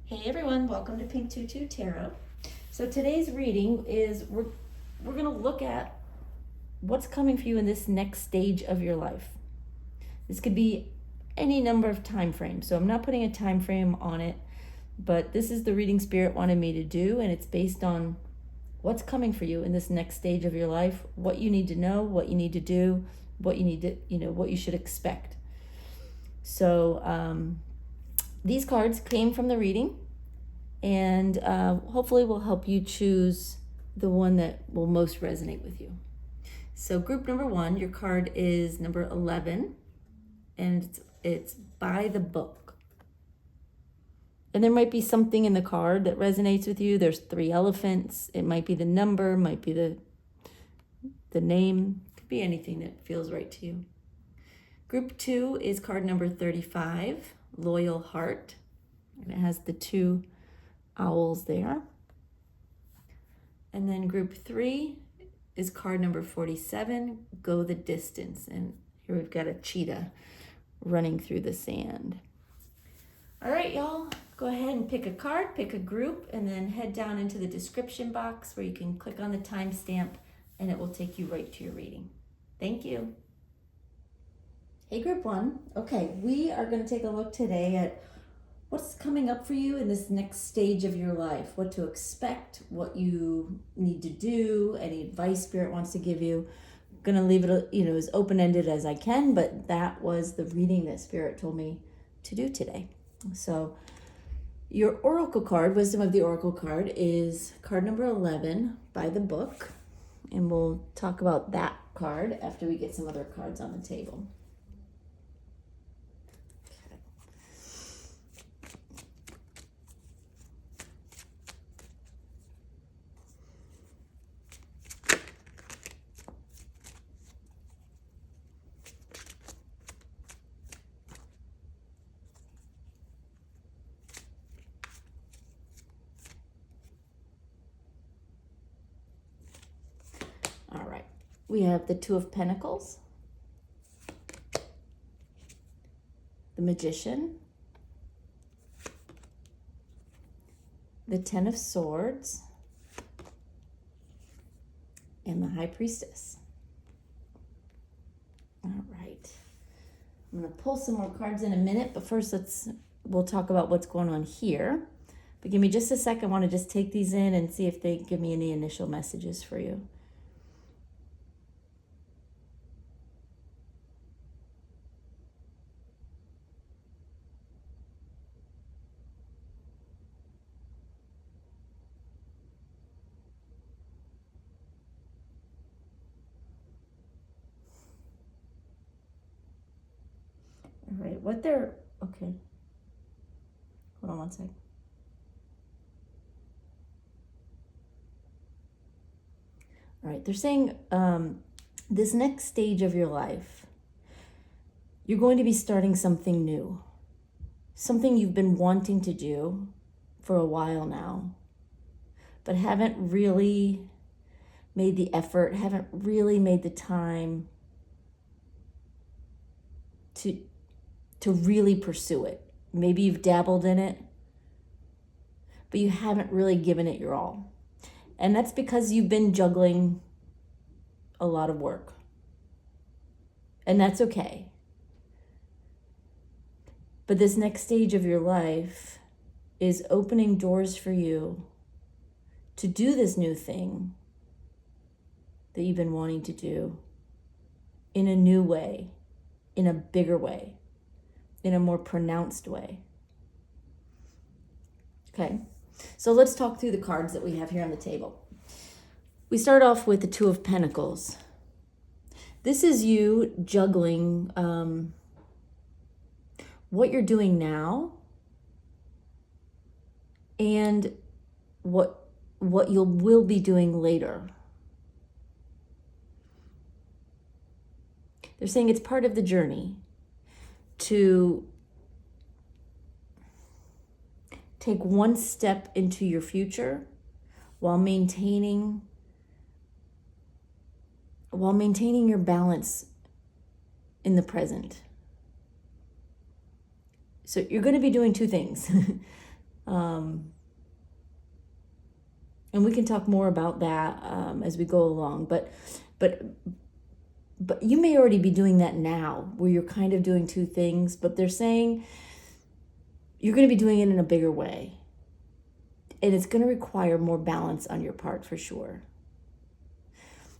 Hey everyone, welcome to Pink Tutu Tarot. So today's reading is we're going to look at what's coming for you in this next stage of your life. This could be any number of time frames. So I'm not putting a time frame on it, but this is the reading Spirit wanted me to do, and it's based on what's coming for you in this next stage of your life, what you need to know, what you need to do, what you need to, what you should expect. So these cards came from the reading, and hopefully will help you choose the one that will most resonate with you. So group number 1, your card is number 11, and it's by the book. And there might be something in the card that resonates with you. There's 3 elephants. It might be the number, might be the name. Could be anything that feels right to you. Group 2 is card number 35, Loyal Heart. And it has the 2 owls there. And then group 3 is card number 47, Go the Distance. And here we've got a cheetah running through the sand. All right, y'all, go ahead and pick a card, pick a group, and then head down into the description box where you can click on the timestamp and it will take you right to your reading. Thank you. Hey, group 1. Okay, we are going to take a look today at what's coming up for you in this next stage of your life, what to expect, what you need to do, any advice Spirit wants to give you. I'm going to leave it, as open-ended as I can, but that was the reading that Spirit told me to do today. So your oracle card, Wisdom of the Oracle card, is card number 11 by the book, and we'll talk about that card after we get some other cards on the table. All right, we have the 2 of Pentacles, the Magician, the 10 of Swords, and the High Priestess. All right, I'm going to pull some more cards in a minute, but first we'll talk about what's going on here. But give me just a second. I want to just take these in and see if they give me any initial messages for you. All right, okay. Hold on one sec. All right, they're saying this next stage of your life, you're going to be starting something new, something you've been wanting to do for a while now, but haven't really made the effort, haven't really made the time to really pursue it. Maybe you've dabbled in it, but you haven't really given it your all. And that's because you've been juggling a lot of work. And that's okay. But this next stage of your life is opening doors for you to do this new thing that you've been wanting to do in a new way, in a bigger way, in a more pronounced way. Okay, so let's talk through the cards that we have here on the table. We start off with the 2 of Pentacles. This is you juggling what you're doing now and what you will be doing later. They're saying it's part of the journey to take one step into your future while maintaining your balance in the present. So you're going to be doing 2 things. And we can talk more about that as we go along. But you may already be doing that now, where you're kind of doing two things, but they're saying you're going to be doing it in a bigger way. And it's going to require more balance on your part for sure.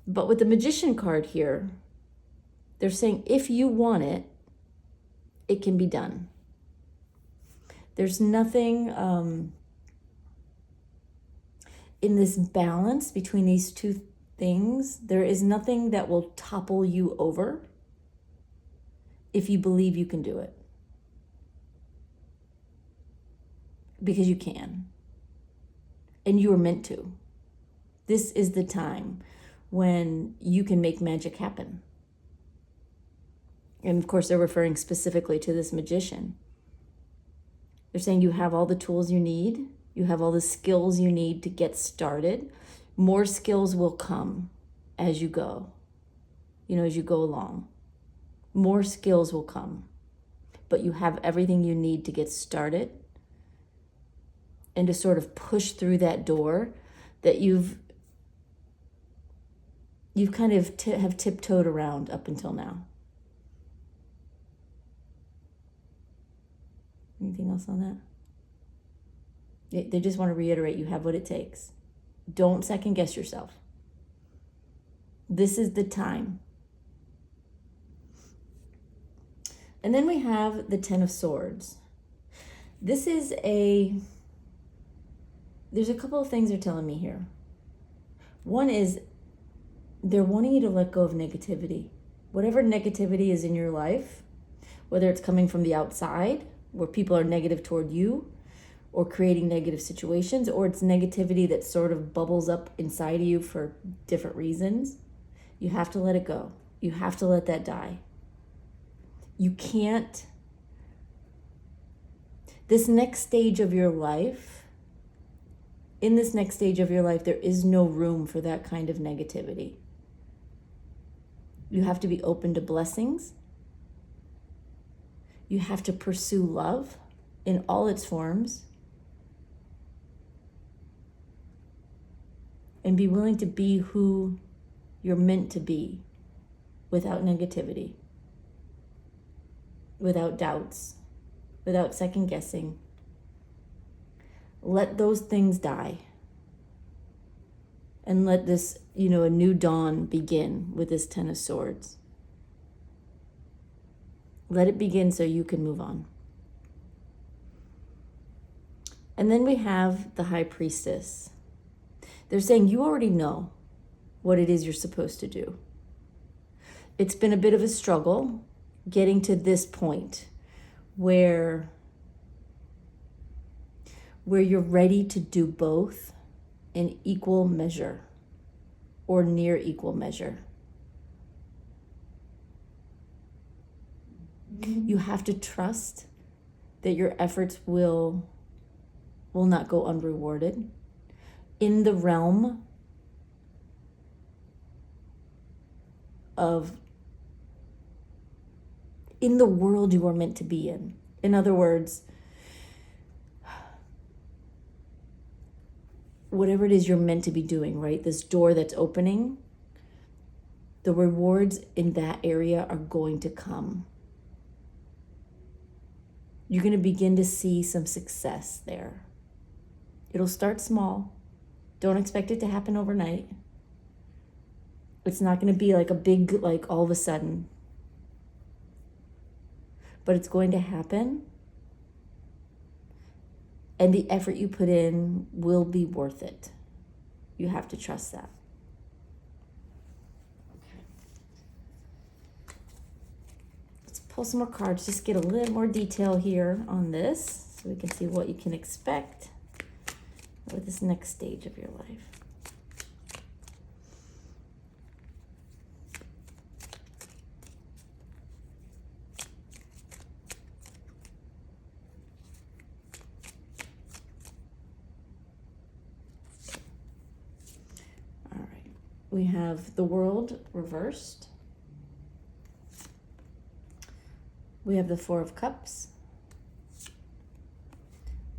But with the Magician card here, they're saying if you want it, it can be done. There's nothing in this balance between these two things. There is nothing that will topple you over if you believe you can do it. Because you can. And you are meant to. This is the time when you can make magic happen. And of course, they're referring specifically to this magician. They're saying you have all the tools you need. You have all the skills you need to get started. More skills will come as you go, as you go along. More skills will come. But you have everything you need to get started and to sort of push through that door that you've kind of have tiptoed around up until now. Anything else on that? They just want to reiterate you have what it takes. Don't second guess yourself. This is the time. And then we have the Ten of Swords. This is there's a couple of things they're telling me here. One is they're wanting you to let go of negativity. Whatever negativity is in your life, whether it's coming from the outside, where people are negative toward you, or creating negative situations, or it's negativity that sort of bubbles up inside of you for different reasons, you have to let it go. You have to let that die. You can't. This next stage of your life, in this next stage of your life, there is no room for that kind of negativity. You have to be open to blessings. You have to pursue love in all its forms. And be willing to be who you're meant to be without negativity, without doubts, without second guessing. Let those things die. And let this, a new dawn begin with this Ten of Swords. Let it begin so you can move on. And then we have the High Priestess. They're saying you already know what it is you're supposed to do. It's been a bit of a struggle getting to this point where you're ready to do both in equal measure or near equal measure. You have to trust that your efforts will not go unrewarded in the realm of, in the world you are meant to be in. In other words, whatever it is you're meant to be doing, right? This door that's opening, the rewards in that area are going to come. You're going to begin to see some success there. It'll start small. Don't expect it to happen overnight. It's not going to be like a big, like all of a sudden. But it's going to happen. And the effort you put in will be worth it. You have to trust that. Let's pull some more cards. Just get a little more detail here on this so we can see what you can expect with this next stage of your life. All right. We have the World reversed. We have the Four of Cups.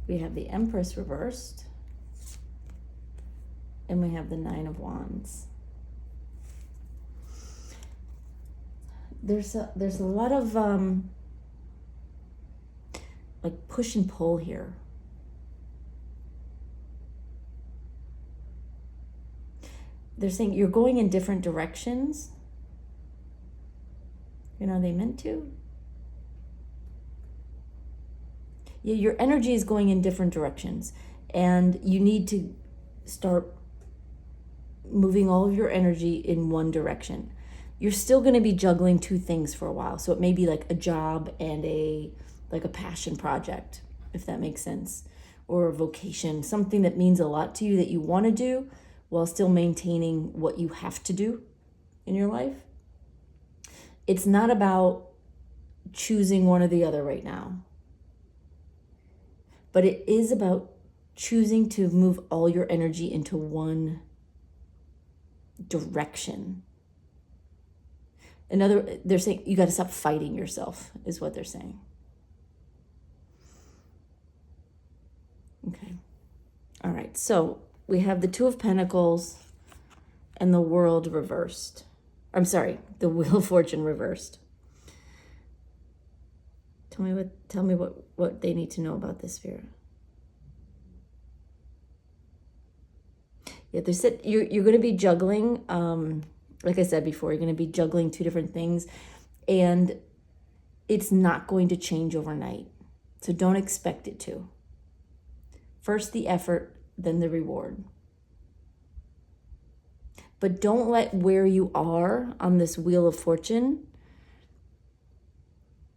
We have the Empress reversed. And we have the Nine of Wands. There's a lot of like push and pull here. They're saying you're going in different directions. You know, they meant to. Yeah, your energy is going in different directions, and you need to start moving all of your energy in one direction. You're still going to be juggling two things for a while. So it may be like a job and a passion project, if that makes sense, or a vocation, something that means a lot to you that you want to do while still maintaining what you have to do in your life. It's not about choosing one or the other right now, but it is about choosing to move all your energy into one direction. They're saying you got to stop fighting yourself, is what they're saying. Okay. All right. So we have the Two of Pentacles and the World reversed. I'm sorry, the Wheel of Fortune reversed. Tell me what they need to know about this, Vera. Yeah, they said you're going to be juggling. Like I said before, you're going to be juggling two different things, and it's not going to change overnight. So don't expect it to. First the effort, then the reward. But don't let where you are on this Wheel of Fortune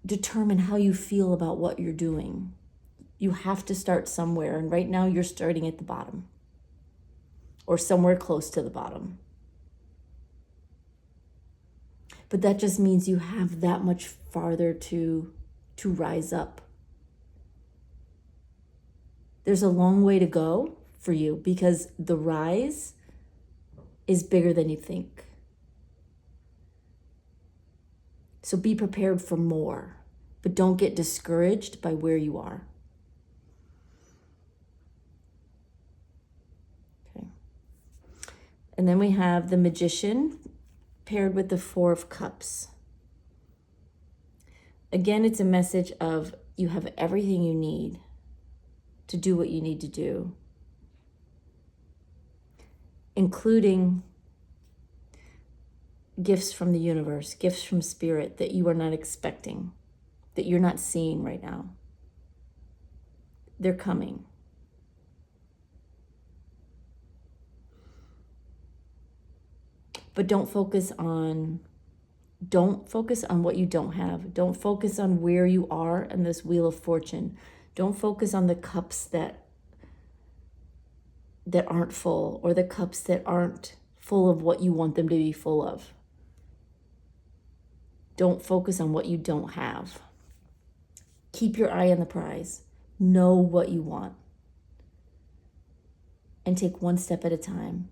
determine how you feel about what you're doing. You have to start somewhere, and right now you're starting at the bottom, or somewhere close to the bottom. But that just means you have that much farther to rise up. There's a long way to go for you, because the rise is bigger than you think. So be prepared for more, but don't get discouraged by where you are. Okay. And then we have the Magician paired with the Four of Cups. Again, it's a message of you have everything you need to do what you need to do, including gifts from the universe, gifts from spirit that you are not expecting, that you're not seeing right now. They're coming. But don't focus on what you don't have. Don't focus on where you are in this Wheel of Fortune. Don't focus on the cups that aren't full, or the cups that aren't full of what you want them to be full of. Don't focus on what you don't have. Keep your eye on the prize. Know what you want. And take one step at a time.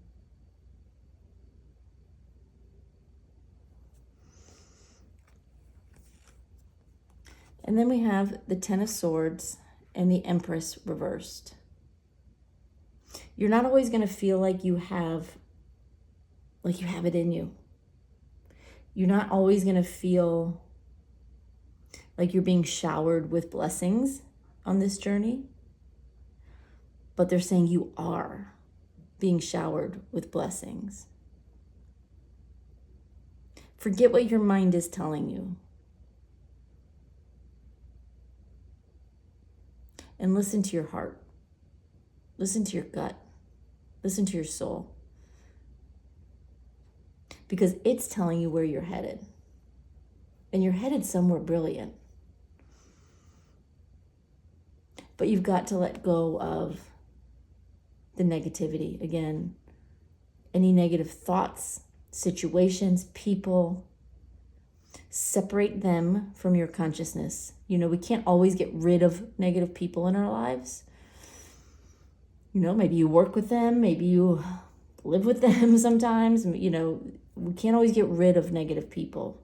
And then we have the Ten of Swords and the Empress reversed. You're not always going to feel like you have it in you. You're not always going to feel like you're being showered with blessings on this journey. But they're saying you are being showered with blessings. Forget what your mind is telling you. And listen to your heart. Listen to your gut. Listen to your soul. Because it's telling you where you're headed. And you're headed somewhere brilliant. But you've got to let go of the negativity. Again, any negative thoughts, situations, people. Separate them from your consciousness. You know, we can't always get rid of negative people in our lives. You know, maybe you work with them, maybe you live with them sometimes. You know, we can't always get rid of negative people.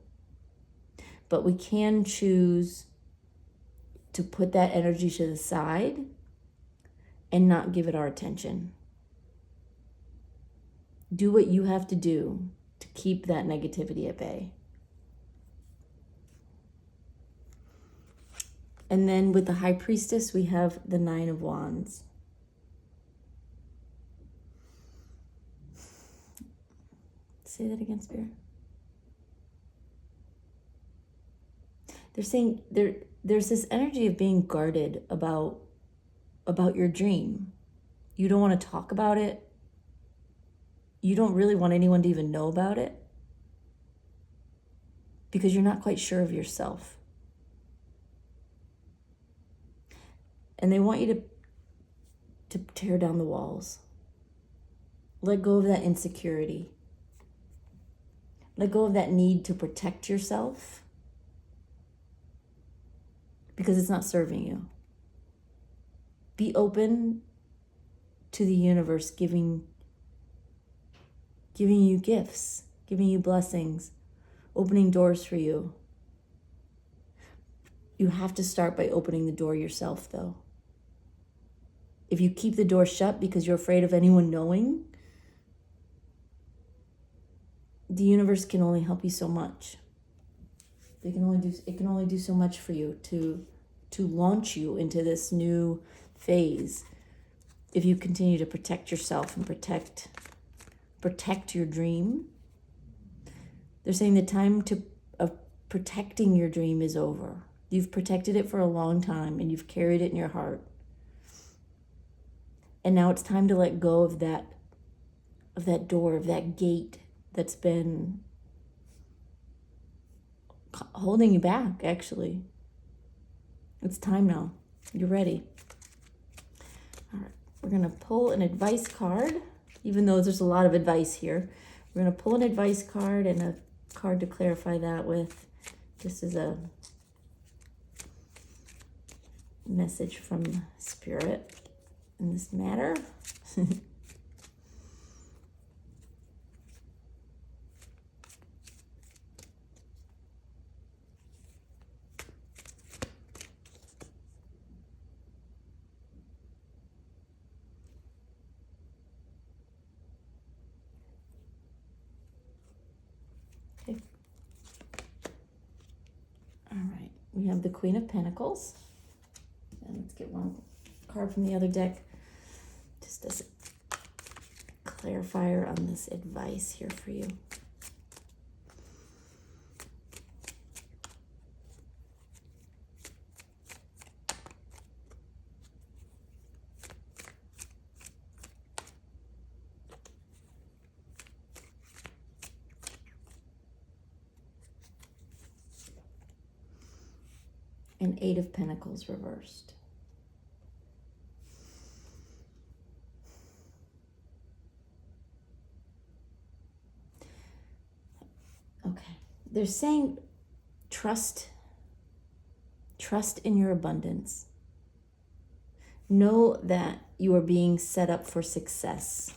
But we can choose to put that energy to the side and not give it our attention. Do what you have to do to keep that negativity at bay. And then with the High Priestess, we have the Nine of Wands. Say that again, Spirit. They're saying there's this energy of being guarded about your dream. You don't want to talk about it. You don't really want anyone to even know about it because you're not quite sure of yourself. And they want you to tear down the walls. Let go of that insecurity. Let go of that need to protect yourself because it's not serving you. Be open to the universe giving you gifts, giving you blessings, opening doors for you. You have to start by opening the door yourself, though. If you keep the door shut because you're afraid of anyone knowing, the universe can only help you so much. It can only do so much for you to launch you into this new phase. If you continue to protect yourself and protect your dream, they're saying the time of protecting your dream is over. You've protected it for a long time and you've carried it in your heart. And now it's time to let go of that door, of that gate that's been holding you back, actually. It's time now. You're ready. All right, we're going to pull an advice card, even though there's a lot of advice here. We're going to pull an advice card and a card to clarify that with. This is a message from Spirit in this matter. Okay. All right, we have the Queen of Pentacles. And let's get one card from the other deck. Just as a clarifier on this advice here for you. And Eight of Pentacles reversed. Okay, they're saying trust in your abundance. Know that you are being set up for success.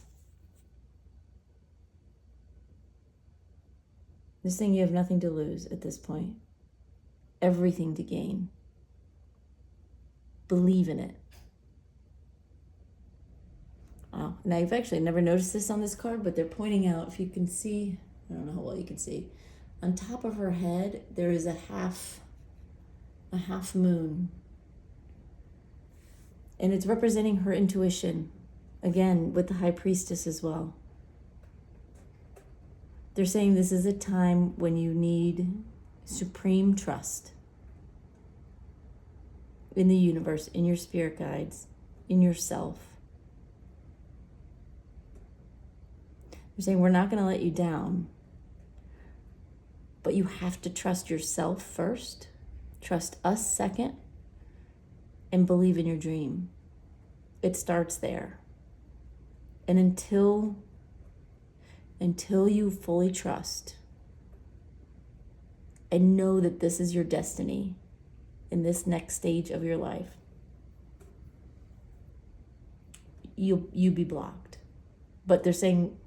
They're saying you have nothing to lose at this point. Everything to gain. Believe in it. Wow. Now, you've actually never noticed this on this card, but they're pointing out, if you can see, I don't know how well you can see, on top of her head, there is a half moon. And it's representing her intuition, again, with the High Priestess as well. They're saying this is a time when you need supreme trust in the universe, in your spirit guides, in yourself. They're saying we're not going to let you down, but you have to trust yourself first, trust us second, and believe in your dream. It starts there. And until you fully trust and know that this is your destiny in this next stage of your life, you be blocked. But they're saying,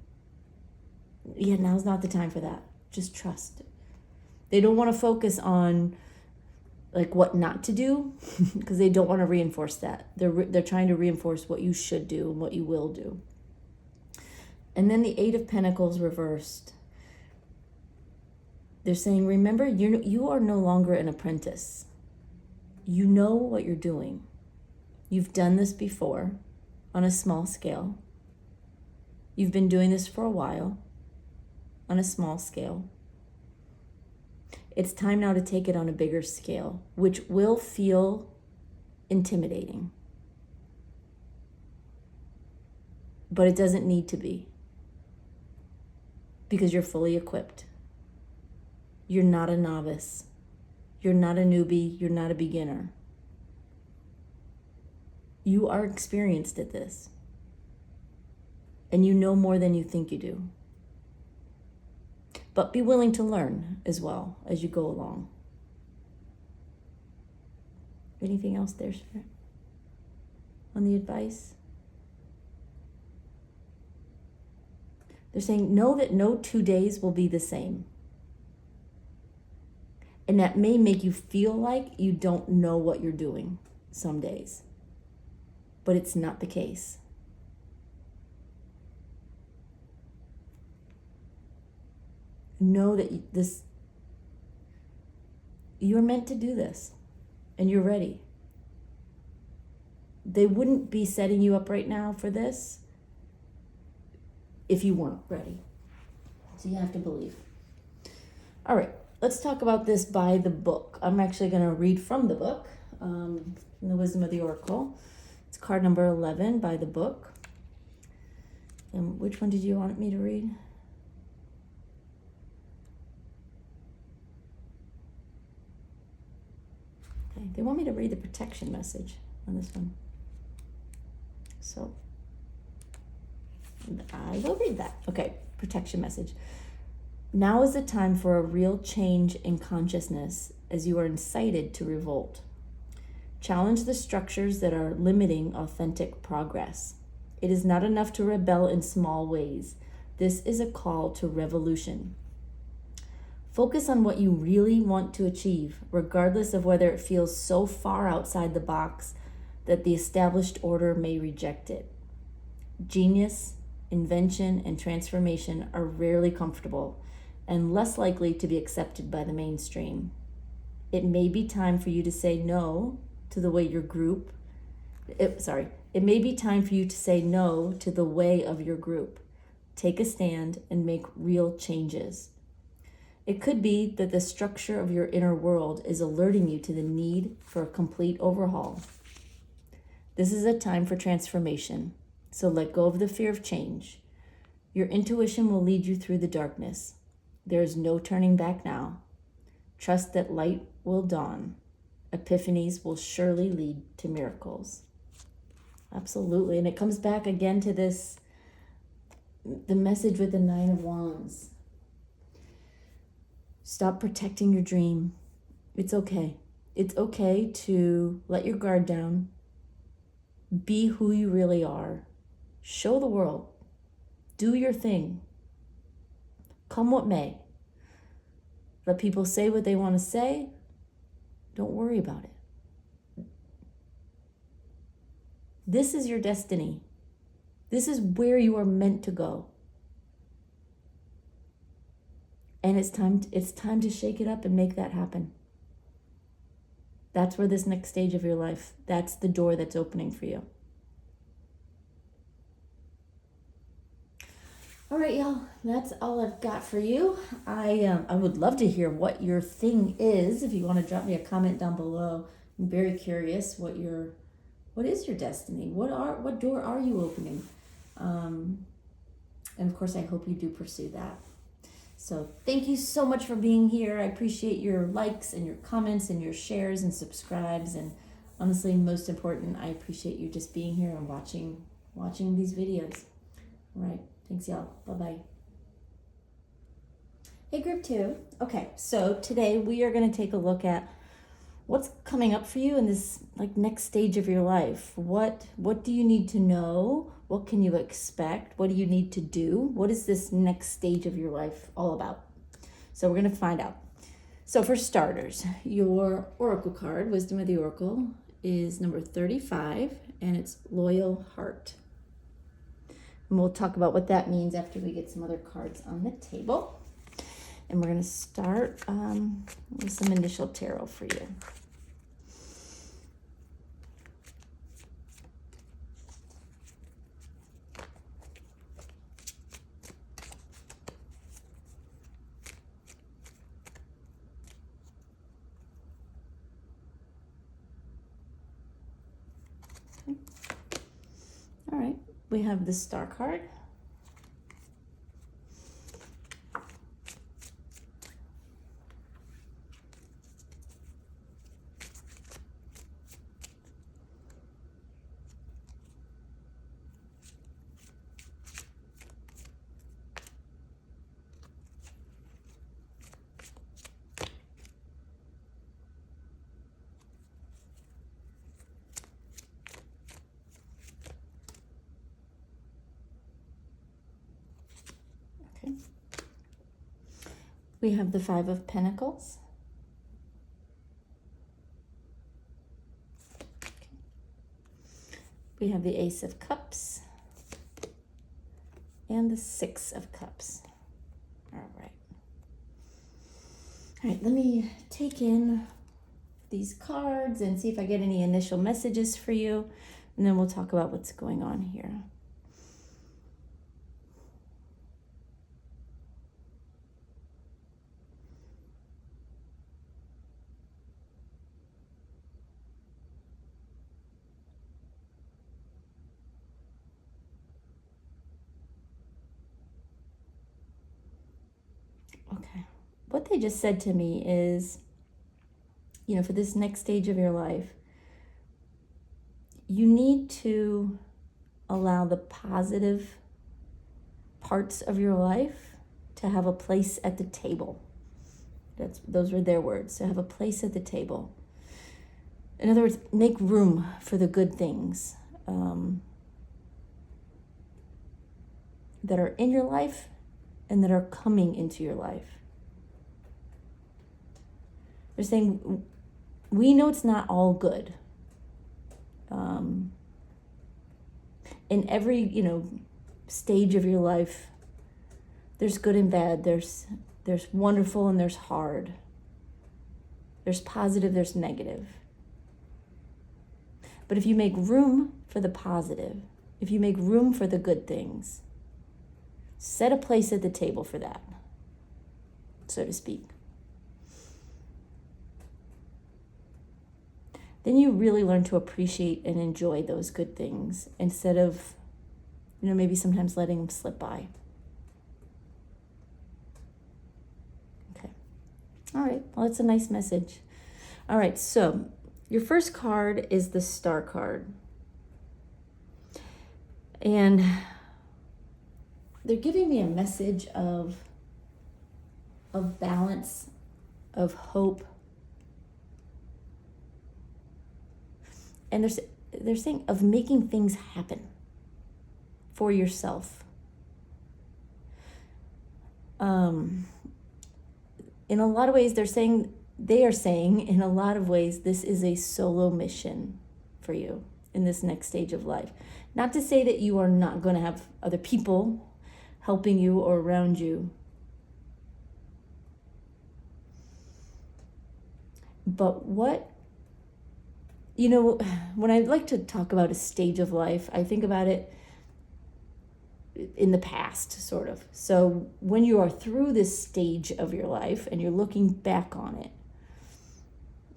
yeah, now's not the time for that. Just trust. They don't want to focus on like what not to do, because they don't want to reinforce that. They're trying to reinforce what you should do and what you will do. And then the Eight of Pentacles reversed. They're saying, remember, you are no longer an apprentice. You know what you're doing. You've done this before on a small scale. You've been doing this for a while on a small scale. It's time now to take it on a bigger scale, which will feel intimidating. But it doesn't need to be, because you're fully equipped. You're not a novice. You're not a newbie. You're not a beginner. You are experienced at this. And you know more than you think you do. But be willing to learn as well as you go along. Anything else there, Spirit? On the advice? They're saying, know that no 2 days will be the same. And that may make you feel like you don't know what you're doing some days. But it's not the case. Know that you're meant to do this and you're ready. They wouldn't be setting you up right now for this if you weren't ready. So you have to believe. All right, let's talk about this by the book. I'm actually going to read from the book, from the Wisdom of the Oracle. It's card number 11 by the book. And which one did you want me to read? Okay, they want me to read the protection message on this one. So I will read that. Okay, protection message. Now is the time for a real change in consciousness as you are incited to revolt. Challenge the structures that are limiting authentic progress. It is not enough to rebel in small ways. This is a call to revolution. Focus on what you really want to achieve, regardless of whether it feels so far outside the box that the established order may reject it. Genius, invention, and transformation are rarely comfortable and less likely to be accepted by the mainstream. It may be time for you to say no to the way your group, it may be time for you to say no to the way of your group. Take a stand and make real changes. It could be that the structure of your inner world is alerting you to the need for a complete overhaul. This is a time for transformation, so let go of the fear of change. Your intuition will lead you through the darkness. There is no turning back now. Trust that light will dawn. Epiphanies will surely lead to miracles. Absolutely. And it comes back again to this, the message with the Nine of Wands. Stop protecting your dream. It's okay. It's okay to let your guard down. Be who you really are. Show the world. Do your thing. Come what may. Let people say what they want to say. Don't worry about it. This is your destiny. This is where you are meant to go. And it's time to shake it up and make that happen. That's where this next stage of your life, that's the door that's opening for you. All right, y'all, that's all I've got for you. I would love to hear what your thing is. If you want to drop me a comment down below, I'm very curious what is your destiny? What door are you opening? And of course, I hope you do pursue that. So thank you so much for being here. I appreciate your likes and your comments and your shares and subscribes. And honestly, most important, I appreciate you just being here and watching these videos. All right. Thanks, y'all. Bye-bye. Hey, group 2. Okay, so today we are going to take a look at what's coming up for you in this next stage of your life. What do you need to know? What can you expect? What do you need to do? What is this next stage of your life all about? So we're going to find out. So for starters, your oracle card, Wisdom of the Oracle, is number 35, and it's Loyal Heart. And we'll talk about what that means after we get some other cards on the table. And we're going to start with some initial tarot for you. All right, we have the Star card. Okay. We have the Five of Pentacles. Okay. We have the Ace of Cups and the Six of Cups. All right. All right, let me take in these cards and see if I get any initial messages for you, and then we'll talk about what's going on here. Okay. What they just said to me is, for this next stage of your life, you need to allow the positive parts of your life to have a place at the table. Those were their words, to have a place at the table. In other words, make room for the good things that are in your life and that are coming into your life. They're saying, we know it's not all good. In every, stage of your life, there's good and bad. There's wonderful and there's hard. There's positive, there's negative. But if you make room for the positive, if you make room for the good things, set a place at the table for that, so to speak. Then you really learn to appreciate and enjoy those good things instead of, maybe sometimes letting them slip by. Okay. All right. Well, that's a nice message. All right. So your first card is the Star card. And they're giving me a message of balance, of hope. And they're saying of making things happen for yourself. In a lot of ways, they are saying in a lot of ways, this is a solo mission for you in this next stage of life. Not to say that you are not going to have other people helping you or around you. But when I like to talk about a stage of life, I think about it in the past, sort of. So when you are through this stage of your life and you're looking back on it,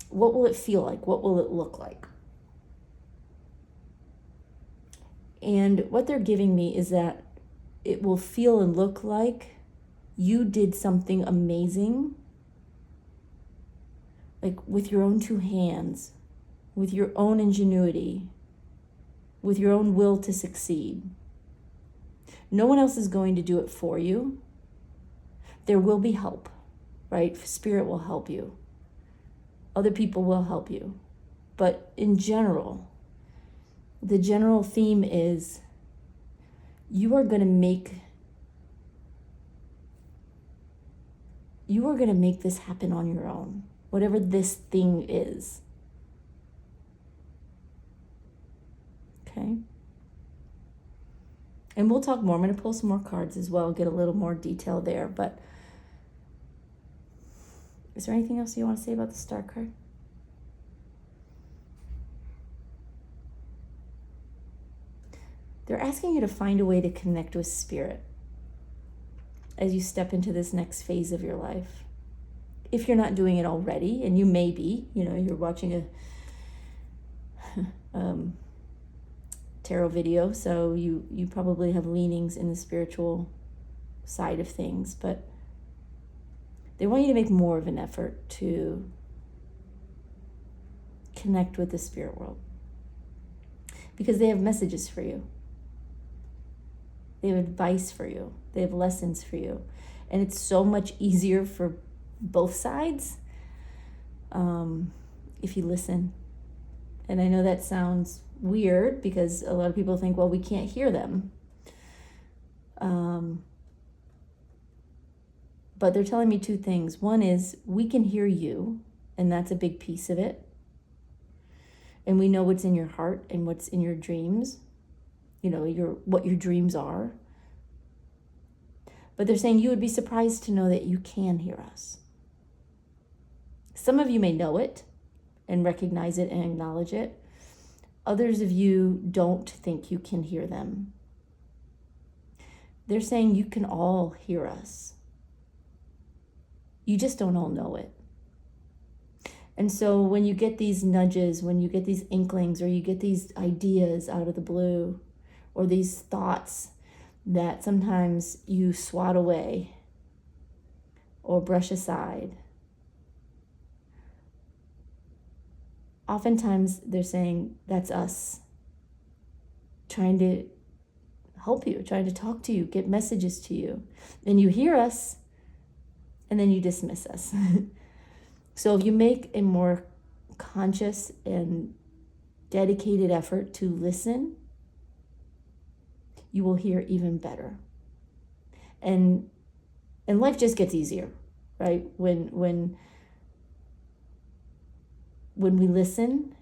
what will it feel like? What will it look like? And what they're giving me is that it will feel and look like you did something amazing, like with your own two hands, with your own ingenuity, with your own will to succeed. No one else is going to do it for you. There will be help, right? Spirit will help you. Other people will help you. But in general, the general theme is you are going to make this happen on your own, whatever this thing is. Okay? And we'll talk more. I'm going to pull some more cards as well, get a little more detail there. But is there anything else you want to say about the Star card? They're asking you to find a way to connect with Spirit as you step into this next phase of your life. If you're not doing it already, and you may be, you're watching a tarot video, so you probably have leanings in the spiritual side of things, but they want you to make more of an effort to connect with the spirit world, because they have messages for you. They have advice for you. They have lessons for you. And it's so much easier for both sides if you listen. And I know that sounds weird because a lot of people think, well, we can't hear them. But they're telling me two things. One is we can hear you, and that's a big piece of it. And we know what's in your heart and what's in your dreams. What your dreams are. But they're saying you would be surprised to know that you can hear us. Some of you may know it and recognize it and acknowledge it. Others of you don't think you can hear them. They're saying you can all hear us. You just don't all know it. And so when you get these nudges, when you get these inklings, or you get these ideas out of the blue, or these thoughts that sometimes you swat away or brush aside, oftentimes they're saying that's us trying to help you, trying to talk to you, get messages to you. And you hear us, and then you dismiss us. So if you make a more conscious and dedicated effort to listen, you will hear even better. And life just gets easier, right? When we listen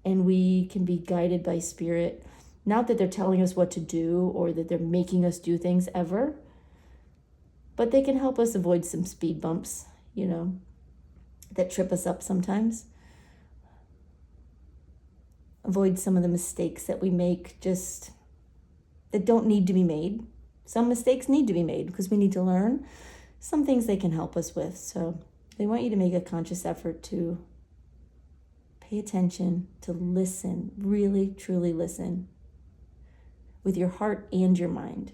and we can be guided by Spirit, not that they're telling us what to do or that they're making us do things ever, but they can help us avoid some speed bumps, that trip us up sometimes. Avoid some of the mistakes that we make that don't need to be made. Some mistakes need to be made because we need to learn. Some things they can help us with. So they want you to make a conscious effort to pay attention, to listen, really, truly listen with your heart and your mind.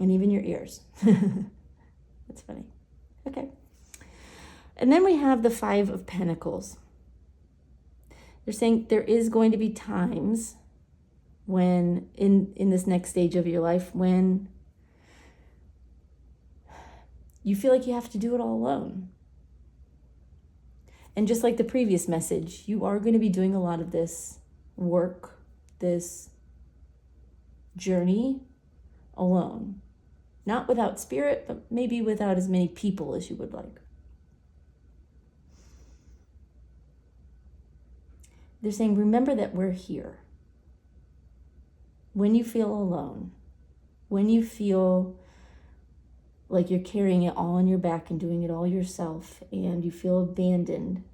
And even your ears. That's funny. Okay. And then we have the 5 of Pentacles. They're saying there is going to be times when in this next stage of your life when you feel like you have to do it all alone. And just like the previous message, you are going to be doing a lot of this work, this journey alone. Not without Spirit, but maybe without as many people as you would like. They're saying, remember that we're here. When you feel alone, when you feel like you're carrying it all on your back and doing it all yourself, and you feel abandoned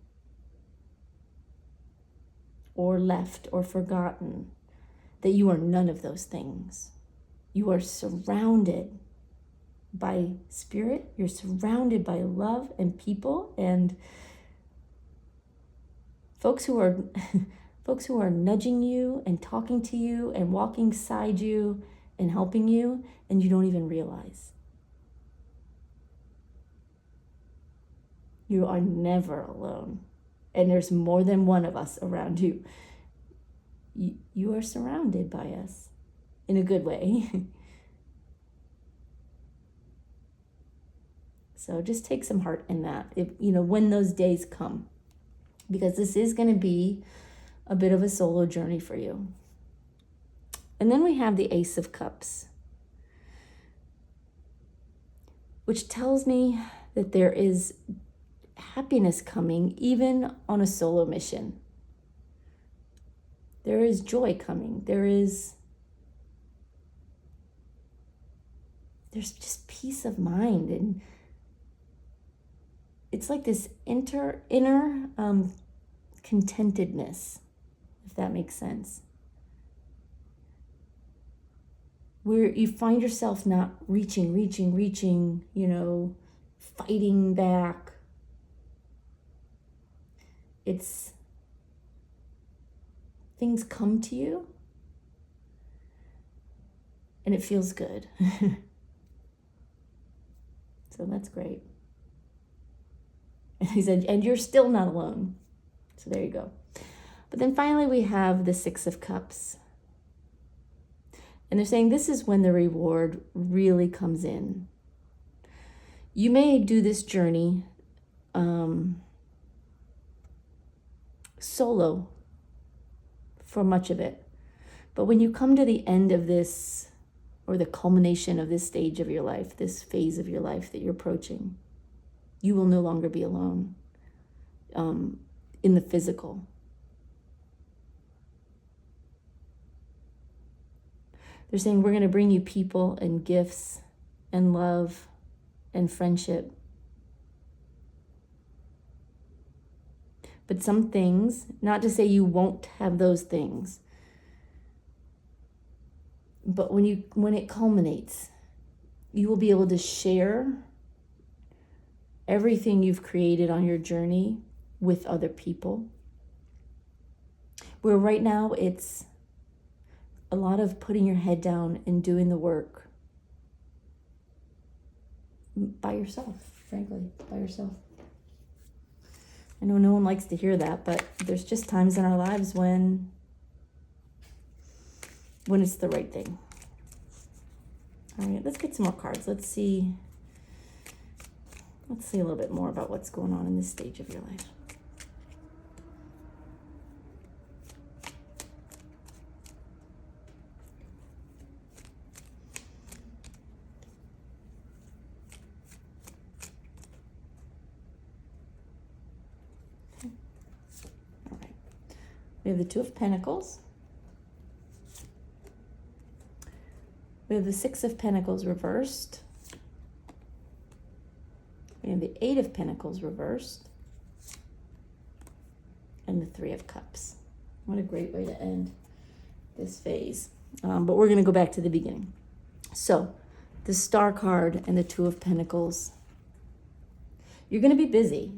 or left or forgotten, that you are none of those things. You are surrounded by Spirit. You're surrounded by love and people and folks who are nudging you and talking to you and walking beside you and helping you, and you don't even realize. You are never alone. And there's more than one of us around you. You are surrounded by us in a good way. So just take some heart in that, when those days come. Because this is going to be a bit of a solo journey for you. And then we have the Ace of Cups. which tells me that there is happiness coming even on a solo mission. There is joy coming. There's just peace of mind, and it's like this inner contentedness, if that makes sense, where you find yourself not reaching, fighting back. It's things come to you and it feels good. So that's great. And he said, and you're still not alone. So there you go. But then finally we have the Six of Cups. And they're saying this is when the reward really comes in. You may do this journey solo for much of it. But when you come to the end of this, or the culmination of this stage of your life, this phase of your life that you're approaching, you will no longer be alone in the physical. They're saying we're going to bring you people and gifts and love and friendship. But some things, not to say you won't have those things, but when it culminates, you will be able to share everything you've created on your journey with other people. Where right now it's a lot of putting your head down and doing the work by yourself, frankly, by yourself. I know no one likes to hear that, but there's just times in our lives when it's the right thing. All right, let's get some more cards. Let's see a little bit more about what's going on in this stage of your life. Okay. All right. We have the Two of Pentacles. We have the Six of Pentacles reversed. We have the Eight of Pentacles reversed. And the Three of Cups. What a great way to end this phase. But we're going to go back to the beginning. So, the Star card and the Two of Pentacles. You're going to be busy.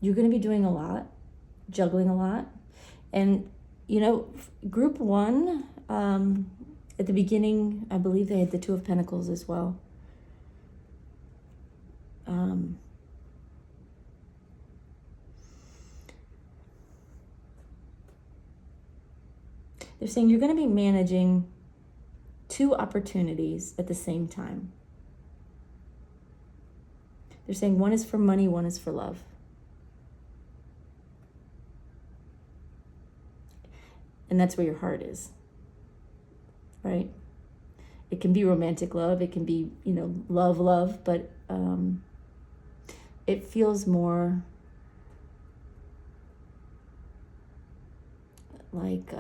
You're going to be doing a lot, juggling a lot. And, group one, at the beginning, I believe they had the Two of Pentacles as well. They're saying you're going to be managing two opportunities at the same time. They're saying one is for money, one is for love. And that's where your heart is. Right? It can be romantic love. It can be, love, but it feels more like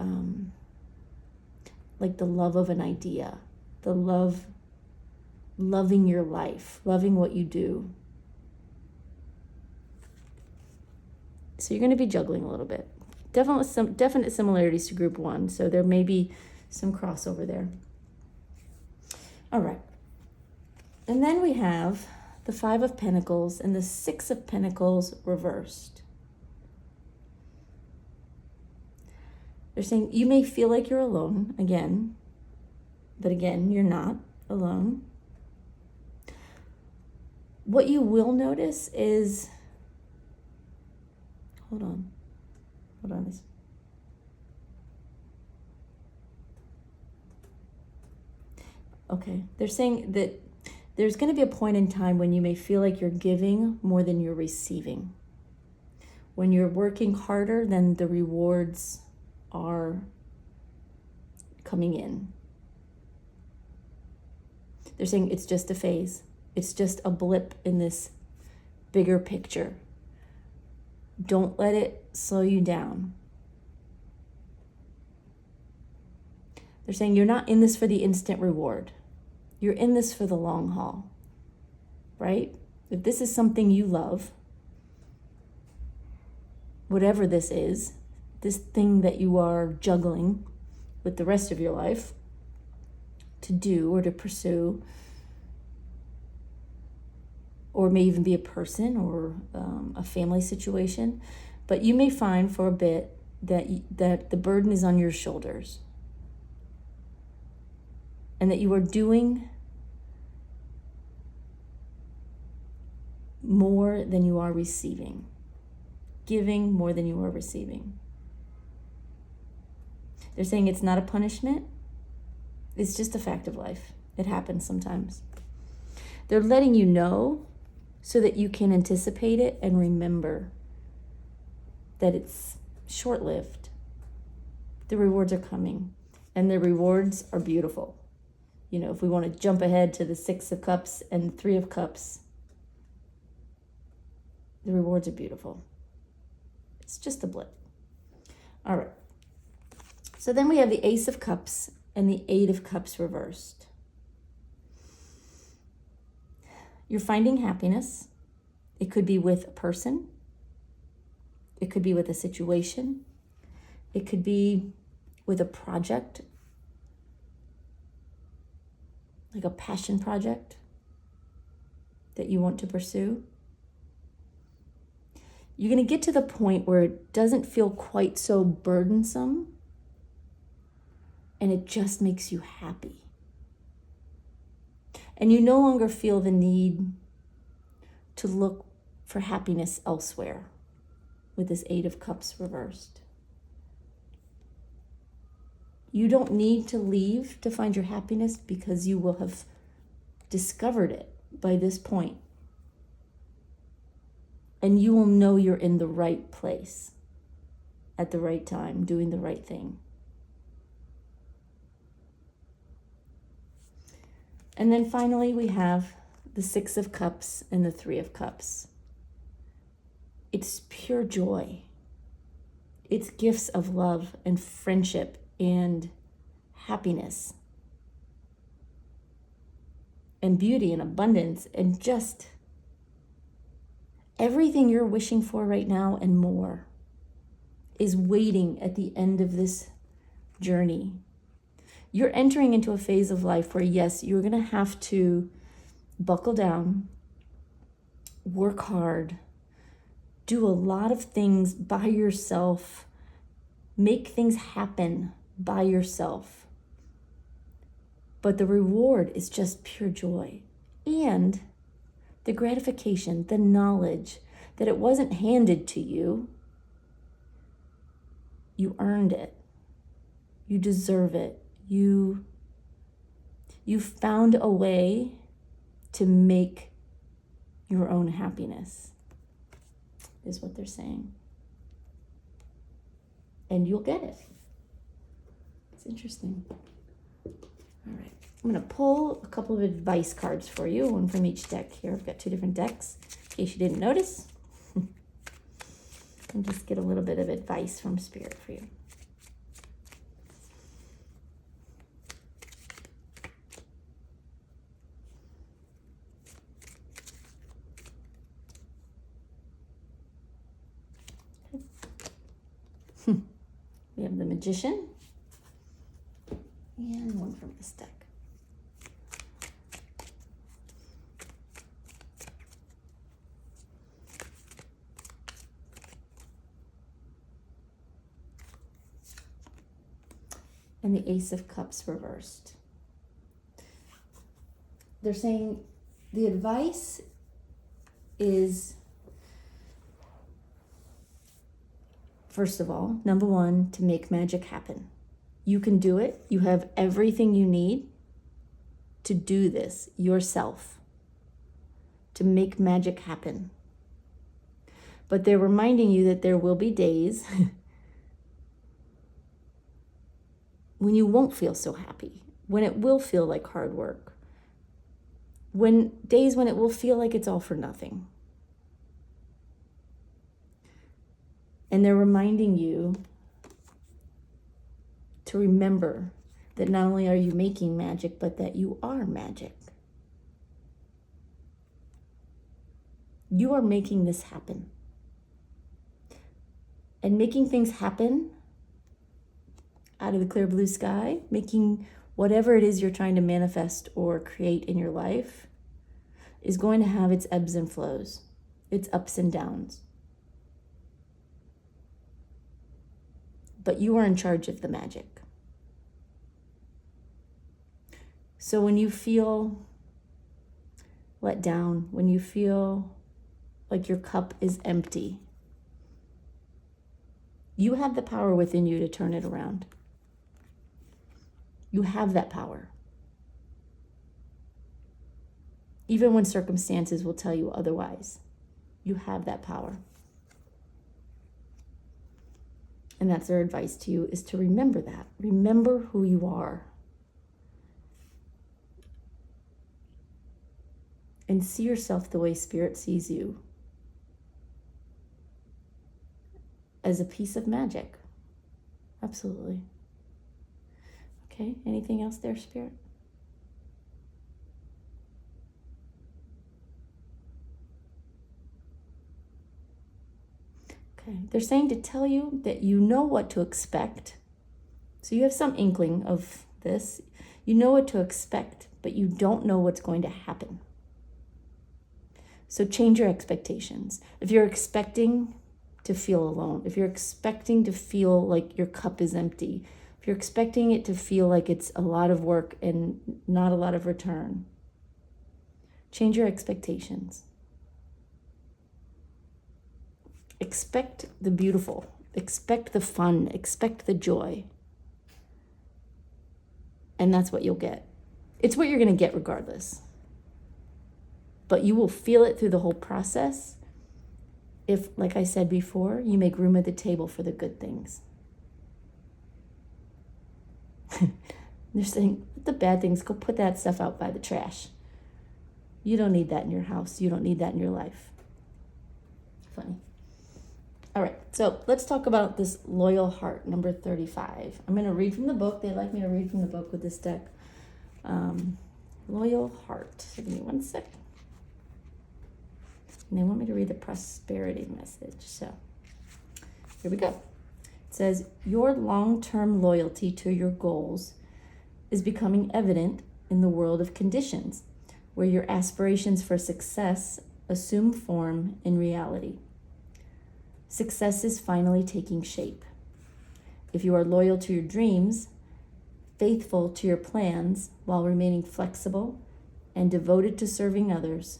the love of an idea, loving your life, loving what you do. So you're going to be juggling a little bit. Definite similarities to group one. So there may be some crossover there. All right. And then we have the Five of Pentacles and the Six of Pentacles reversed. They're saying you may feel like you're alone again, but again, you're not alone. What you will notice is, hold on. Okay, they're saying that there's going to be a point in time when you may feel like you're giving more than you're receiving. When you're working harder than the rewards are coming in. They're saying it's just a phase. It's just a blip in this bigger picture. Don't let it slow you down. They're saying you're not in this for the instant reward. You're in this for the long haul, right? If this is something you love, whatever this is, this thing that you are juggling with the rest of your life to do or to pursue, or may even be a person or a family situation, but you may find for a bit that the burden is on your shoulders and that you are doing more than you are receiving, giving more than you are receiving. They're saying it's not a punishment. It's just a fact of life. It happens sometimes. They're letting you know so that you can anticipate it and remember that it's short-lived. The rewards are coming, and the rewards are beautiful. You know, if we want to jump ahead to the 6 of Cups and 3 of Cups, the rewards are beautiful. It's just a blip. All right. So then we have the Ace of Cups and the 8 of Cups reversed. You're finding happiness. It could be with a person. It could be with a situation. It could be with a project, like a passion project that you want to pursue. You're going to get to the point where it doesn't feel quite so burdensome and it just makes you happy. And you no longer feel the need to look for happiness elsewhere with this 8 of Cups reversed. You don't need to leave to find your happiness because you will have discovered it by this point. And you will know you're in the right place at the right time, doing the right thing. And then finally, we have the 6 of Cups and the 3 of Cups. It's pure joy. It's gifts of love and friendship and happiness and beauty and abundance and just everything you're wishing for right now and more is waiting at the end of this journey. You're entering into a phase of life where, yes, you're going to have to buckle down, work hard, do a lot of things by yourself, make things happen by yourself. But the reward is just pure joy. And the gratification, the knowledge that it wasn't handed to you. You earned it. You deserve it. You found a way to make your own happiness, is what they're saying. And you'll get it. It's interesting. All right. I'm going to pull a couple of advice cards for you, one from each deck here. I've got 2 different decks, in case you didn't notice. And just get a little bit of advice from Spirit for you. We have the Magician and one from this deck. And the Ace of Cups reversed. They're saying the advice is, first of all, number 1, to make magic happen. You can do it. You have everything you need to do this yourself, to make magic happen. But they're reminding you that there will be days when you won't feel so happy, when it will feel like hard work, days when it will feel like it's all for nothing. And they're reminding you to remember that not only are you making magic, but that you are magic. You are making this happen. And making things happen out of the clear blue sky, making whatever it is you're trying to manifest or create in your life, is going to have its ebbs and flows, its ups and downs. But you are in charge of the magic. So when you feel let down, when you feel like your cup is empty, you have the power within you to turn it around. You have that power. Even when circumstances will tell you otherwise, you have that power. And that's their advice to you, is to remember that. Remember who you are. And see yourself the way Spirit sees you. As a piece of magic. Absolutely. Okay, anything else there, Spirit? Okay, they're saying to tell you that you know what to expect. So you have some inkling of this. You know what to expect, but you don't know what's going to happen. So change your expectations. If you're expecting to feel alone, if you're expecting to feel like your cup is empty, if you're expecting it to feel like it's a lot of work and not a lot of return, change your expectations. Expect the beautiful, expect the fun, expect the joy. And that's what you'll get. It's what you're going to get regardless. But you will feel it through the whole process if, like I said before, you make room at the table for the good things. They're saying, the bad things, go put that stuff out by the trash. You don't need that in your house. You don't need that in your life. Funny. All right, so let's talk about this loyal heart, number 35. I'm going to read from the book. They like me to read from the book with this deck. Loyal heart. So give me one second. And they want me to read the prosperity message. So here we go. It says, your long-term loyalty to your goals is becoming evident in the world of conditions, where your aspirations for success assume form in reality. Success is finally taking shape. If you are loyal to your dreams, faithful to your plans while remaining flexible and devoted to serving others,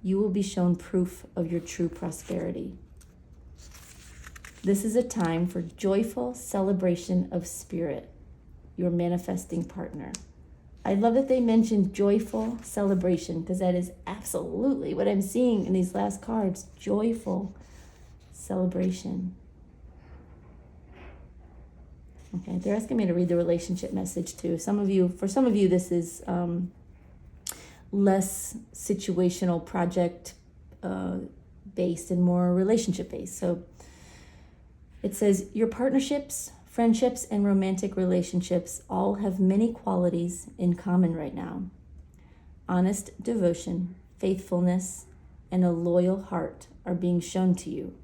you will be shown proof of your true prosperity. This is a time for joyful celebration of Spirit, your manifesting partner. I love that they mentioned joyful celebration, because that is absolutely what I'm seeing in these last cards. Joyful celebration. Okay, they're asking me to read the relationship message too. For some of you, this is less situational, project based and more relationship based. So it says, your partnerships, friendships, and romantic relationships all have many qualities in common right now. Honest devotion, faithfulness, and a loyal heart are being shown to you.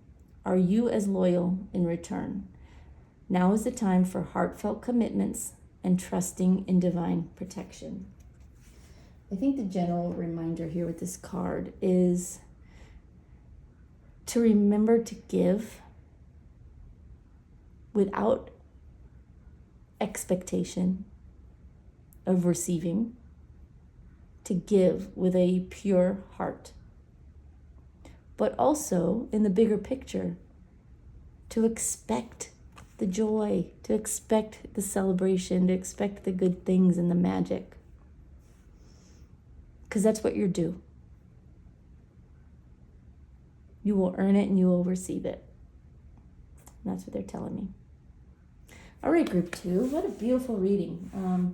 Are you as loyal in return? Now is the time for heartfelt commitments and trusting in divine protection. I think the general reminder here with this card is to remember to give without expectation of receiving, to give with a pure heart. But also, in the bigger picture, to expect the joy, to expect the celebration, to expect the good things and the magic. Because that's what you're due. You will earn it and you will receive it. And that's what they're telling me. All right, group 2. What a beautiful reading.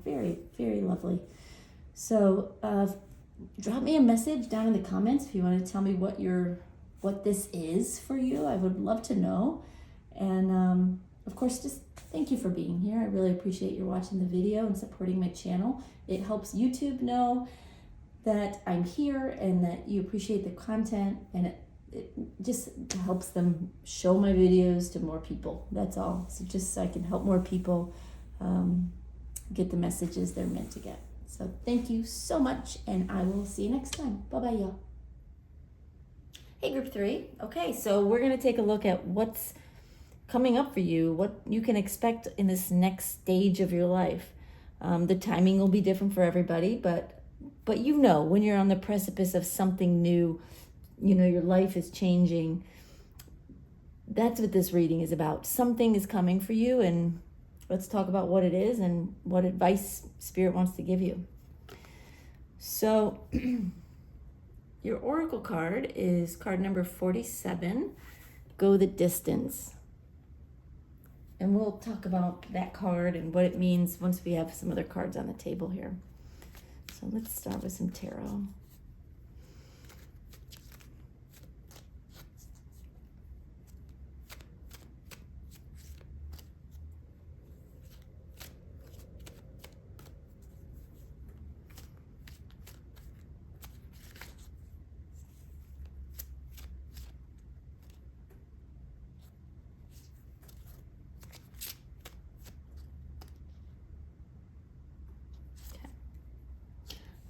Very, very lovely. So drop me a message down in the comments if you want to tell me what this is for you. I would love to know. And of course, just thank you for being here. I really appreciate you watching the video and supporting my channel. It helps YouTube know that I'm here and that you appreciate the content, and it just helps them show my videos to more people. That's all. So just so I can help more people get the messages they're meant to get. So thank you so much, and I will see you next time. Bye-bye, y'all. Hey, group 3. Okay, so we're going to take a look at what's coming up for you, what you can expect in this next stage of your life. The timing will be different for everybody, but you know when you're on the precipice of something new, you know your life is changing. That's what this reading is about. Something is coming for you, and let's talk about what it is and what advice Spirit wants to give you. So your oracle card is card number 47, Go the Distance. And we'll talk about that card and what it means once we have some other cards on the table here. So let's start with some tarot.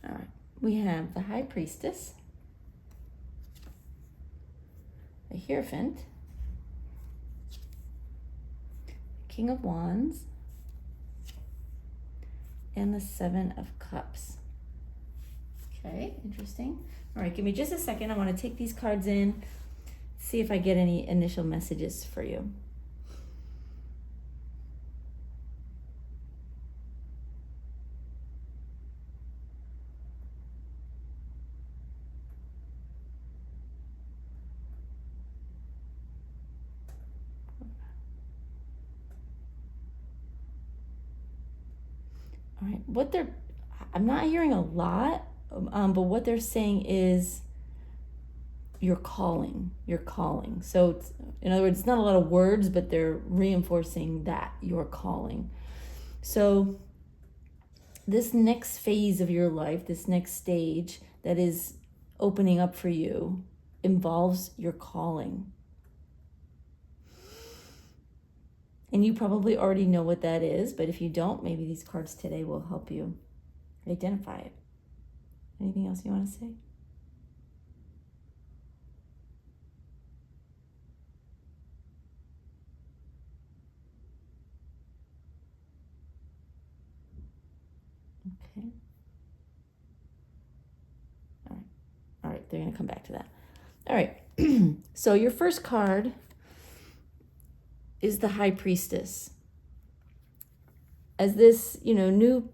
All right, we have the High Priestess, the Hierophant, King of Wands, and the Seven of Cups. Okay, interesting. All right, give me just a second. I want to take these cards in, see if I get any initial messages for you. All right, I'm not hearing a lot, but what they're saying is you're calling. So it's, in other words, it's not a lot of words, but they're reinforcing that you're calling. So this next phase of your life, this next stage that is opening up for you involves your calling. And you probably already know what that is, but if you don't, maybe these cards today will help you identify it. Anything else you want to say? Okay. All right, they're going to come back to that. All right, so your first card is the High Priestess. As this, new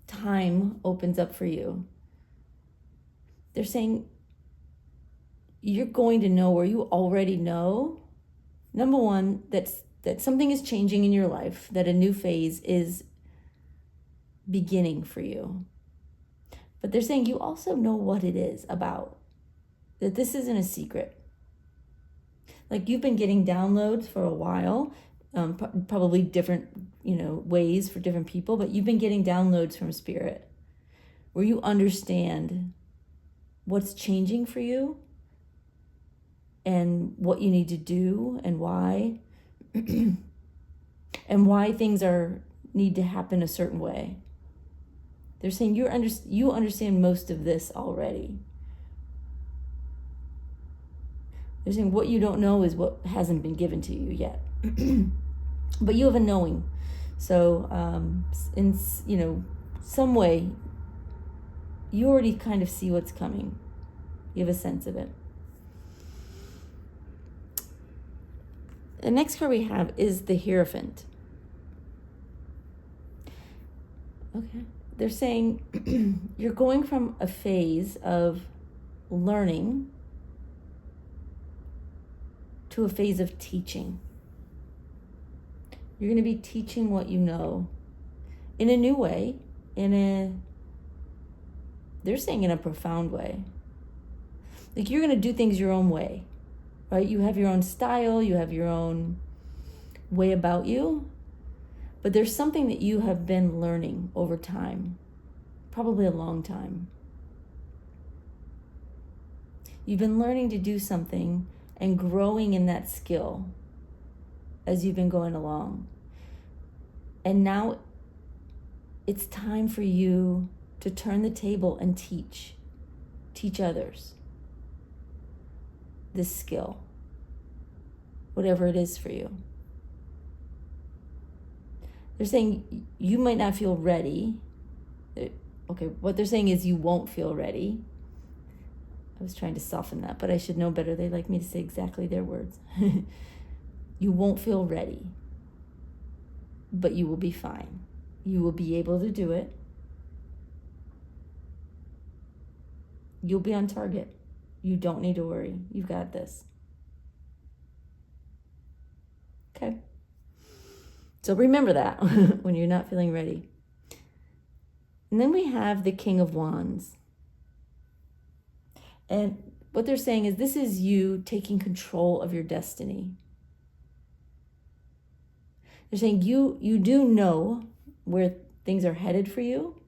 time opens up for you, they're saying you're going to know, or you already know, number one, that something is changing in your life, that a new phase is beginning for you. But they're saying you also know what it is about, that this isn't a secret. Like you've been getting downloads for a while, probably different, ways for different people, but you've been getting downloads from Spirit where you understand what's changing for you and what you need to do and why, and why things need to happen a certain way. They're saying you understand most of this already. They're saying what you don't know is what hasn't been given to you yet. But you have a knowing. So in some way, you already kind of see what's coming. You have a sense of it. The next card we have is the Hierophant. Okay. They're saying you're going from a phase of learning to a phase of teaching. You're going to be teaching what you know in a new way, in They're saying in a profound way. Like, you're going to do things your own way, right? You have your own style, you have your own way about you, but there's something that you have been learning over time, probably a long time. You've been learning to do something and growing in that skill as you've been going along. And now it's time for you to turn the table and teach others this skill, whatever it is for you. They're saying you might not feel ready. Okay, what they're saying is you won't feel ready. I was trying to soften that, but I should know better. They like me to say exactly their words. You won't feel ready, but you will be fine. You will be able to do it. You'll be on target. You don't need to worry. You've got this. Okay. So remember that when you're not feeling ready. And then we have the King of Wands. And what they're saying is this is you taking control of your destiny. They're saying you do know where things are headed for you,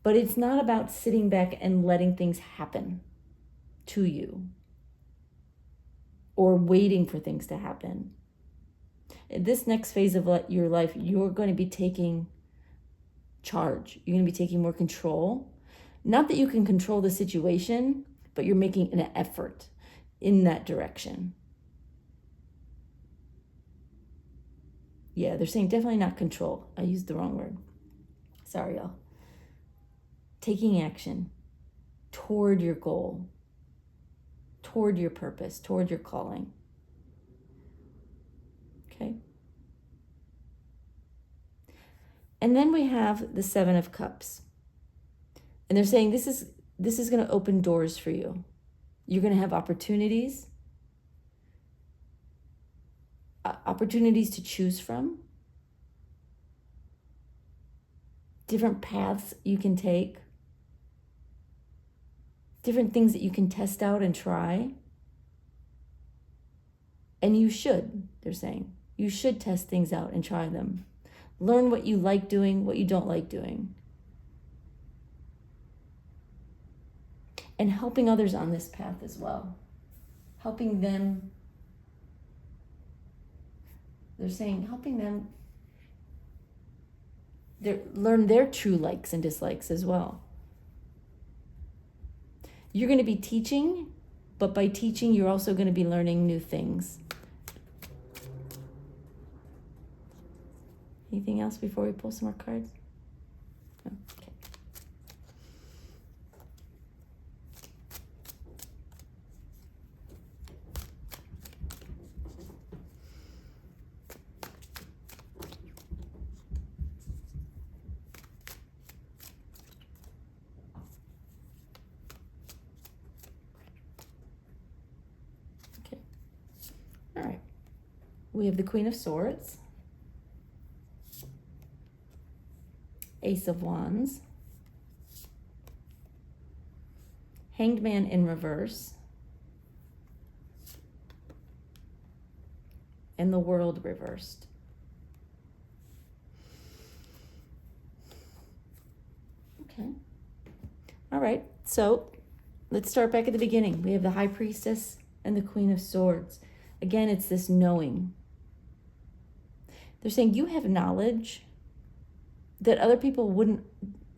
but it's not about sitting back and letting things happen to you or waiting for things to happen. In this next phase of your life, you're going to be taking charge. You're going to be taking more control. Not that you can control the situation, but you're making an effort in that direction. Yeah, they're saying definitely not control. I used the wrong word. Sorry, y'all. Taking action toward your goal, toward your purpose, toward your calling. Okay? And then we have the Seven of Cups. And they're saying this is going to open doors for you. You're going to have opportunities to choose from, different paths you can take, different things that you can test out and try. And you should, they're saying. You should test things out and try them. Learn what you like doing, what you don't like doing. And helping others on this path as well. Helping them, they're saying, helping them learn their true likes and dislikes as well. You're going to be teaching, but by teaching, you're also going to be learning new things. Anything else before we pull some more cards? No? Okay. Okay. All right. We have the Queen of Swords, Ace of Wands, Hanged Man in reverse, and the World reversed. Okay. All right. So let's start back at the beginning. We have the High Priestess and the Queen of Swords. Again, it's this knowing. They're saying you have knowledge that other people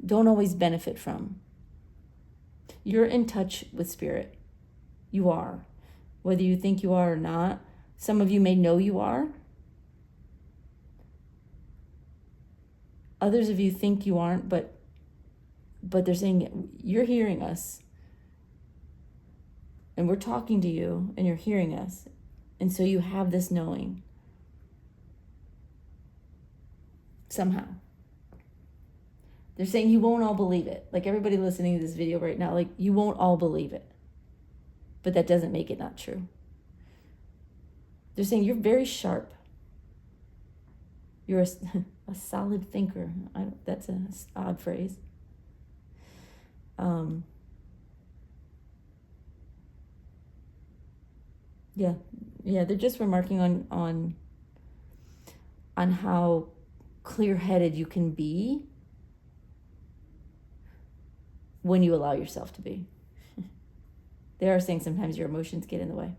don't always benefit from. You're in touch with spirit. You are. Whether you think you are or not. Some of you may know you are. Others of you think you aren't, but they're saying you're hearing us. And we're talking to you and you're hearing us. And so you have this knowing. Somehow. They're saying you won't all believe it. Like everybody listening to this video right now, like you won't all believe it. But that doesn't make it not true. They're saying you're very sharp. You're a solid thinker. That's an odd phrase. Yeah, they're just remarking on how clear-headed you can be when you allow yourself to be. They are saying sometimes your emotions get in the way.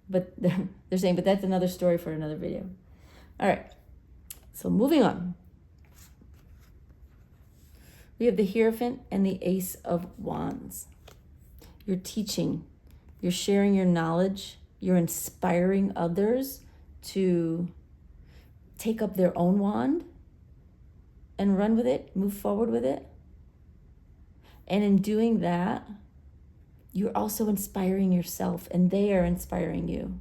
But they're saying, but that's another story for another video. All right, so moving on. We have the Hierophant and the Ace of Wands. You're teaching, you're sharing your knowledge, you're inspiring others to take up their own wand and run with it, move forward with it. And in doing that, you're also inspiring yourself, and they are inspiring you.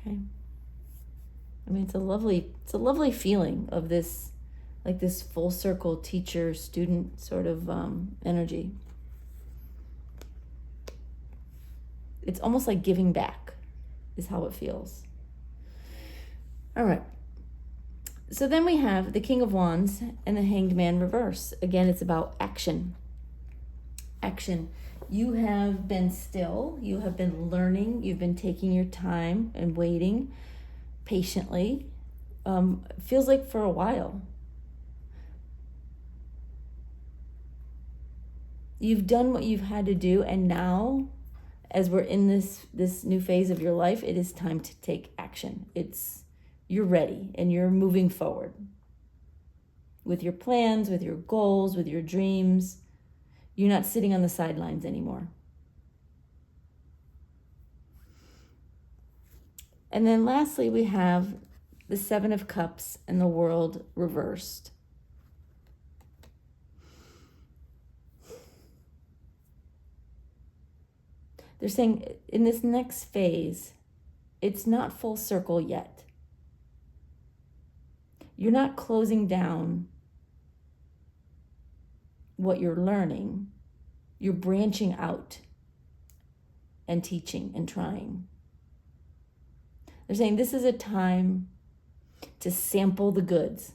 Okay. I mean, it's a lovely feeling of this, like this full circle teacher student sort of energy. It's almost like giving back is how it feels. All right. So then we have the King of Wands and the Hanged Man reverse. Again, it's about action. Action. You have been still. You have been learning. You've been taking your time and waiting patiently. Feels like for a while. You've done what you've had to do, and now, as we're in this new phase of your life, it is time to take action. You're ready and you're moving forward with your plans, with your goals, with your dreams. You're not sitting on the sidelines anymore. And then lastly, we have the Seven of Cups and the World reversed. They're saying in this next phase, it's not full circle yet. You're not closing down what you're learning. You're branching out and teaching and trying. They're saying this is a time to sample the goods,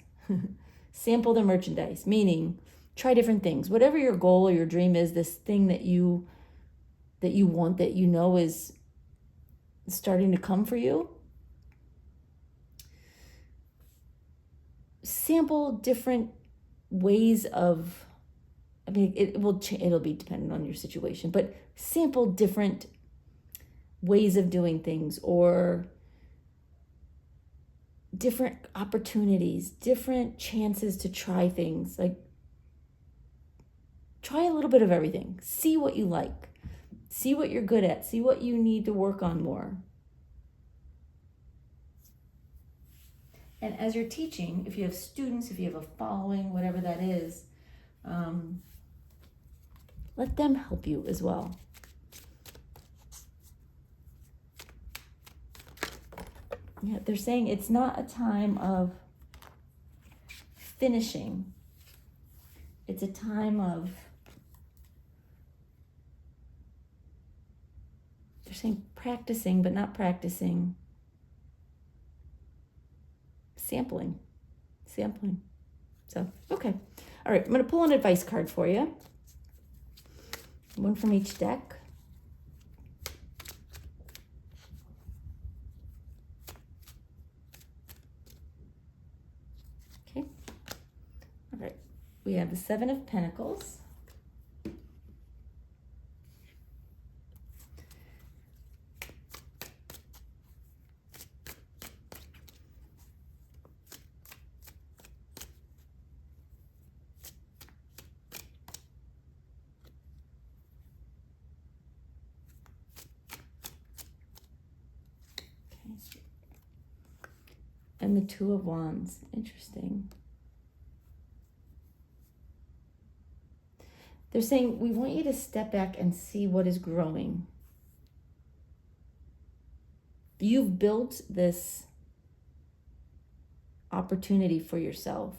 sample the merchandise, meaning try different things. Whatever your goal or your dream is, this thing that you want, that you know is starting to come for you. Sample different ways of, I mean, it'll be dependent on your situation, but sample different ways of doing things or different opportunities, different chances to try things. Like, try a little bit of everything. See what you like. See what you're good at. See what you need to work on more. And as you're teaching, if you have students, if you have a following, whatever that is, let them help you as well. Yeah, they're saying it's not a time of finishing. It's a time of, they're saying practicing, but not practicing. Sampling. So, okay. All right, I'm going to pull an advice card for you. One from each deck. Okay. All right. We have the Seven of Pentacles. And the Two of Wands. Interesting. They're saying, we want you to step back and see what is growing. You've built this opportunity for yourself.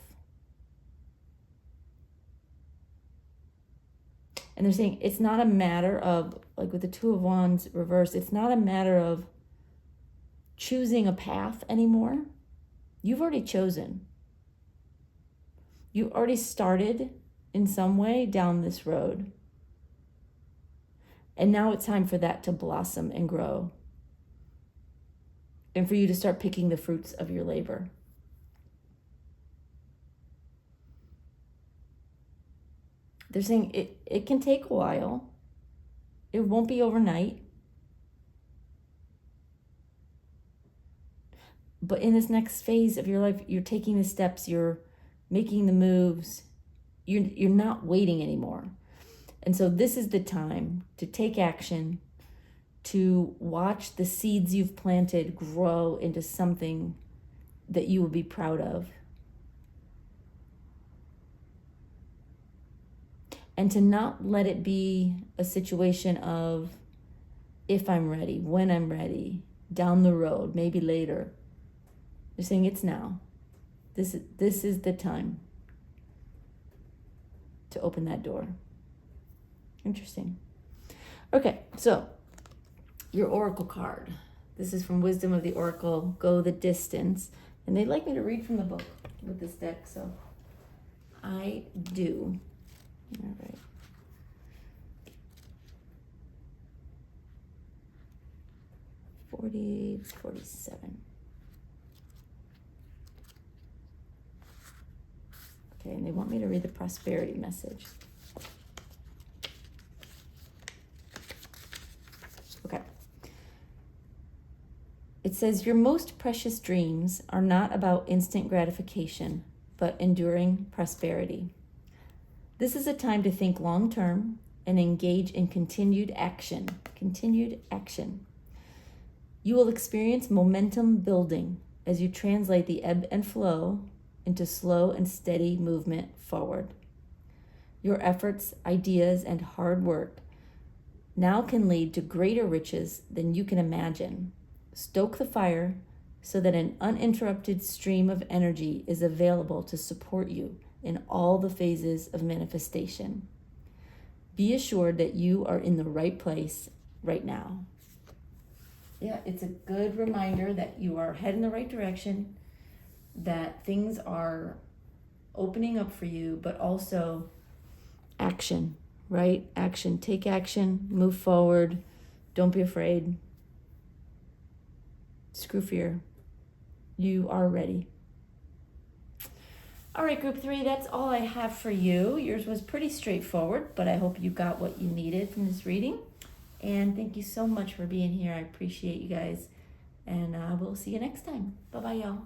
And they're saying it's not a matter of, like with the Two of Wands reversed, it's not a matter of choosing a path anymore. You've already chosen. You already started in some way down this road. And now it's time for that to blossom and grow. And for you to start picking the fruits of your labor. They're saying it can take a while. It won't be overnight. But in this next phase of your life, you're taking the steps, you're making the moves. You're not waiting anymore. And so this is the time to take action, to watch the seeds you've planted grow into something that you will be proud of. And to not let it be a situation of if I'm ready, when I'm ready, down the road, maybe later. They're saying it's now. This is the time to open that door. Interesting. Okay, so your oracle card. This is from Wisdom of the Oracle, Go the Distance. And they'd like me to read from the book with this deck, so I do. All right. It's 47. Okay, and they want me to read the prosperity message. Okay. It says, your most precious dreams are not about instant gratification, but enduring prosperity. This is a time to think long-term and engage in continued action. Continued action. You will experience momentum building as you translate the ebb and flow into slow and steady movement forward. Your efforts, ideas, and hard work now can lead to greater riches than you can imagine. Stoke the fire so that an uninterrupted stream of energy is available to support you in all the phases of manifestation. Be assured that you are in the right place right now. Yeah, it's a good reminder that you are heading the right direction, that things are opening up for you, but also action, right? Action. Take action, move forward. Don't be afraid. Screw fear. You are ready. All right, group 3, that's all I have for you. Yours was pretty straightforward, but I hope you got what you needed from this reading. And thank you so much for being here. I appreciate you guys. And we'll see you next time. Bye-bye, y'all.